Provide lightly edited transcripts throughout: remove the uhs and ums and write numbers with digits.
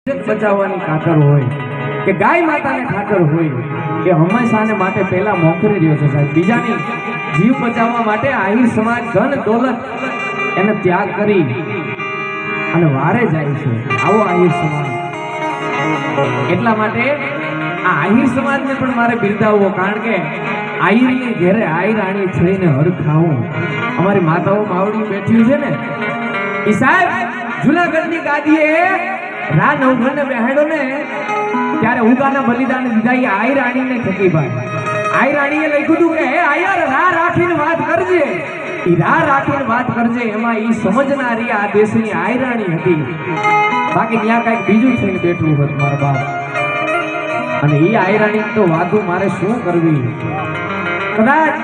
બચાવવાની ખાતર હોય કે ગાય માતાને ખાતર હોય એ હંમેશાને માટે પહેલા મોખરી રહ્યો છે સાહેબ. બીજાની જીવ બચાવવા માટે આહિર સમાજ ધન દોલત એને ત્યાગ કરી અને વારે જાય છે. આવો આહિર સમાજ. એટલા માટે આ આહિર સમાજને પણ મારે બિરદાવવો, કારણ કે આહિરની ઘેરે આહિરાણી થઈને હર ખાવું. અમારી માતાઓ માવડી બેઠી છે ને એ સાહેબ જુનાગઢની ગાદીએ રા નવઘણને બેહાડ્યો ને ત્યારે ઉગાના બલિદાન દીધા એ આહિરાણીને થકી ભાઈ. આહિરાણીએ લખ્યું હતું કે હે આયર રા રાખીને વાત કરજે. એ રા રાખીને વાત કરજે એમાં એ સમજનારી આ દેશની આહિરાણી હતી. બાકી ત્યાં કઈક બીજું થઈને બેઠું હોત મારા બાપ. અને એ આહિરાણી તો વાતો મારે શું કરવી. કદાચ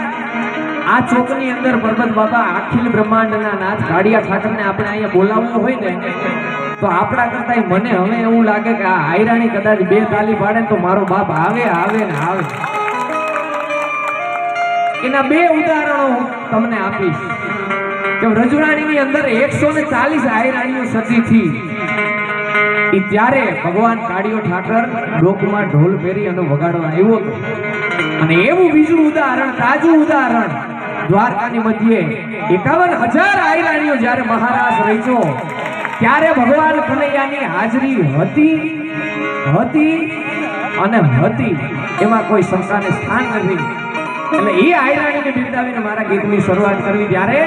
આ ચોકની અંદર પરબત બાબા અખિલ બ્રહ્માંડના નાથ કાળિયા ઠાકરને આપણે અહીંયા બોલાવવું હોય ને તો આપણા કરતા મને હવે એવું લાગે કે આ આયરાણી કદાચ બે તાલી પાડે તો મારો બાપ આવે આવે ને આવે. એના બે ઉદાહરણો તમને આપીશ કે રજવાડીની અંદર 140 આયરાણીઓ સતી થી. ત્યારે ભગવાન કાળિયો ઠાકર ડોકમાં ઢોલ પહેરી અને વગાડવા આવ્યો હતો. અને એવું બીજું ઉદાહરણ, તાજું ઉદાહરણ, દ્વારકાની મધ્યે 51,000 આયરાણીઓ જ્યારે મહારાજ રચ્યો ત્યારે ભગવાન કનૈયાની હાજરી હતી અને હતી, એમાં કોઈ શંકાને સ્થાન નથી. એટલે એ આયરાણીને બિરદાવીને મારા ગીતની શરૂઆત કરવી. ત્યારે